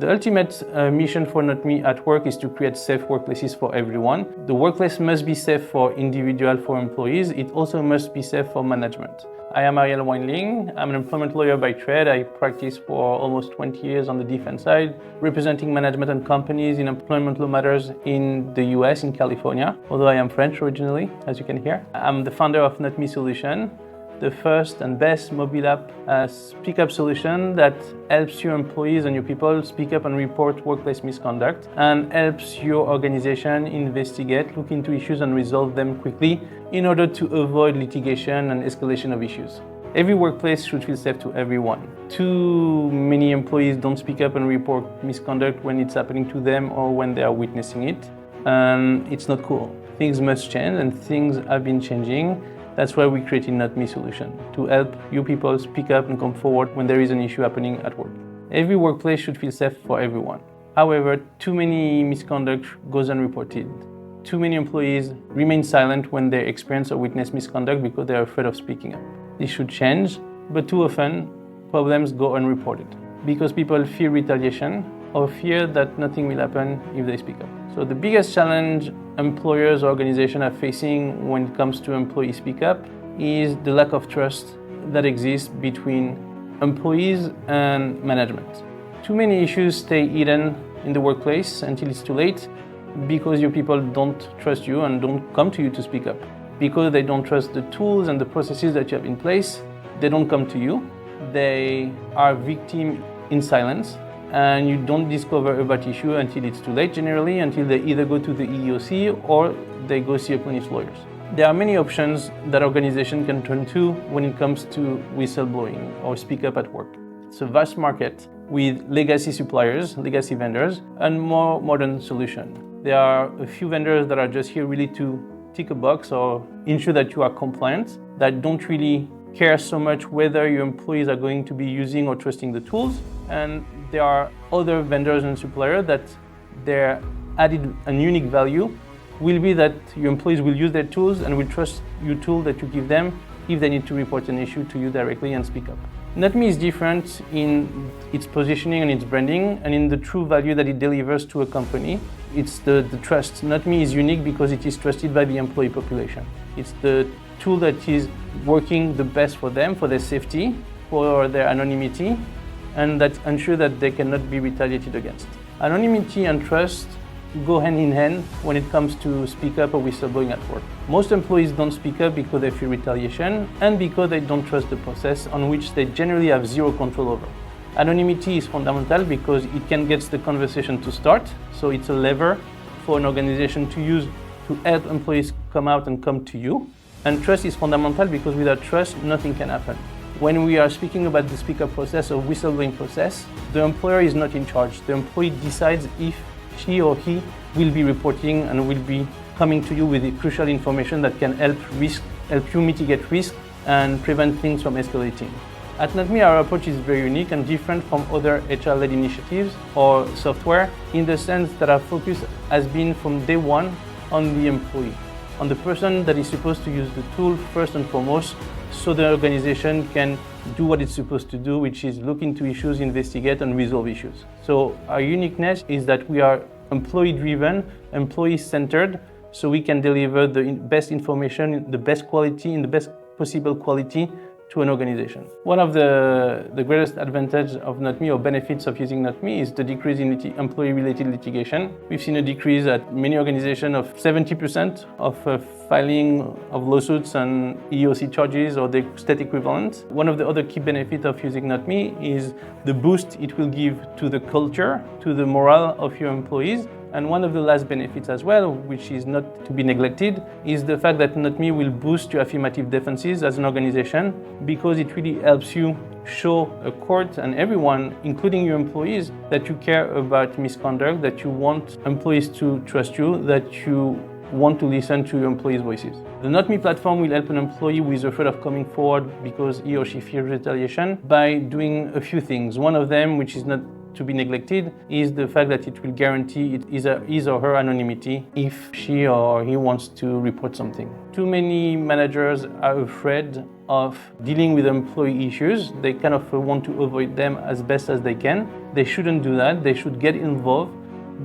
The ultimate mission for NotMe at work is to create safe workplaces for everyone. The workplace must be safe for individuals, for employees. It also must be safe for management. I am Ariel Weindling. I'm an employment lawyer by trade. I practice for almost 20 years on the defense side, representing management and companies in employment law matters in the US, in California, although I am French originally, as you can hear. I'm the founder of NotMe Solutions, the first and best mobile app speak-up solution that helps your employees and your people speak up and report workplace misconduct, and helps your organization investigate, look into issues and resolve them quickly in order to avoid litigation and escalation of issues. Every workplace should feel safe to everyone. Too many employees don't speak up and report misconduct when it's happening to them or when they are witnessing it. It's not cool. Things must change, and things have been changing. That's why we created NotMe Solutions, to help you people speak up and come forward when there is an issue happening at work. Every workplace should feel safe for everyone. However, too many misconduct goes unreported. Too many employees remain silent when they experience or witness misconduct because they are afraid of speaking up. This should change, but too often problems go unreported because people fear retaliation or fear that nothing will happen if they speak up. So the biggest challenge employers or organizations are facing when it comes to employee speak up is the lack of trust that exists between employees and management. Too many issues stay hidden in the workplace until it's too late because your people don't trust you and don't come to you to speak up. Because they don't trust the tools and the processes that you have in place, they don't come to you. They are victim in silence, and you don't discover about issue until it's too late, generally, until they either go to the EEOC or they go see a plaintiff's lawyers. There are many options that organizations can turn to when it comes to whistleblowing or speak up at work. It's a vast market with legacy suppliers, legacy vendors, and more modern solutions. There are a few vendors that are just here really to tick a box or ensure that you are compliant, that don't really care so much whether your employees are going to be using or trusting the tools. And there are other vendors and suppliers that their added and unique value will be that your employees will use their tools and will trust your tool that you give them if they need to report an issue to you directly and speak up. NotMe is different in its positioning and its branding and in the true value that it delivers to a company. It's the trust. NotMe is unique because it is trusted by the employee population. It's the tool that is working the best for them, for their safety, for their anonymity, and that ensure that they cannot be retaliated against. Anonymity and trust go hand in hand when it comes to speak up or whistleblowing at work. Most employees don't speak up because they fear retaliation and because they don't trust the process on which they generally have zero control over. Anonymity is fundamental because it can get the conversation to start, so it's a lever for an organization to use to help employees come out and come to you. And trust is fundamental because without trust, nothing can happen. When we are speaking about the speak up process or whistleblowing process, the employer is not in charge. The employee decides if she or he will be reporting and will be coming to you with the crucial information that can help you mitigate risk and prevent things from escalating. At NotMe, our approach is very unique and different from other HR-led initiatives or software in the sense that our focus has been from day one on the employee, on the person that is supposed to use the tool first and foremost, so the organization can do what it's supposed to do, which is look into issues, investigate, and resolve issues. So our uniqueness is that we are employee-driven, employee-centered, so we can deliver the best information, the best quality, in the best possible quality to an organization. One of the greatest advantages of NotMe or benefits of using NotMe is the decrease in employee-related litigation. We've seen a decrease at many organizations of 70% of filing of lawsuits and EEOC charges or the state equivalent. One of the other key benefits of using NotMe is the boost it will give to the culture, to the morale of your employees. And one of the last benefits as well, which is not to be neglected, is the fact that NotMe will boost your affirmative defenses as an organization because it really helps you show a court and everyone, including your employees, that you care about misconduct, that you want employees to trust you, that you want to listen to your employees' voices. The NotMe platform will help an employee who is afraid of coming forward because he or she fears retaliation by doing a few things. One of them, which is not to be neglected is the fact that it will guarantee his or her anonymity if she or he wants to report something. Too many managers are afraid of dealing with employee issues. They kind of want to avoid them as best as they can. They shouldn't do that. They should get involved.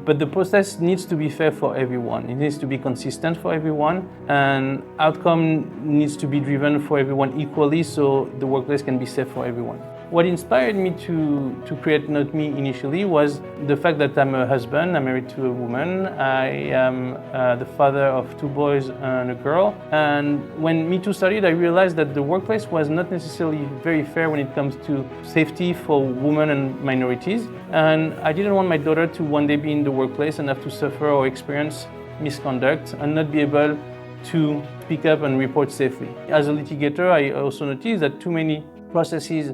But the process needs to be fair for everyone. It needs to be consistent for everyone, and outcome needs to be driven for everyone equally so the workplace can be safe for everyone. What inspired me to create NotMe initially was the fact that I'm a husband, I'm married to a woman, I am the father of 2 boys and a girl. And when Me Too started, I realized that the workplace was not necessarily very fair when it comes to safety for women and minorities. And I didn't want my daughter to one day be in the workplace and have to suffer or experience misconduct and not be able to speak up and report safely. As a litigator, I also noticed that too many processes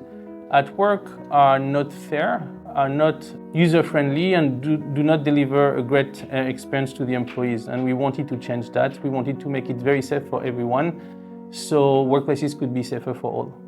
at work are not fair, are not user-friendly, and do not deliver a great experience to the employees. And we wanted to change that. We wanted to make it very safe for everyone, so workplaces could be safer for all.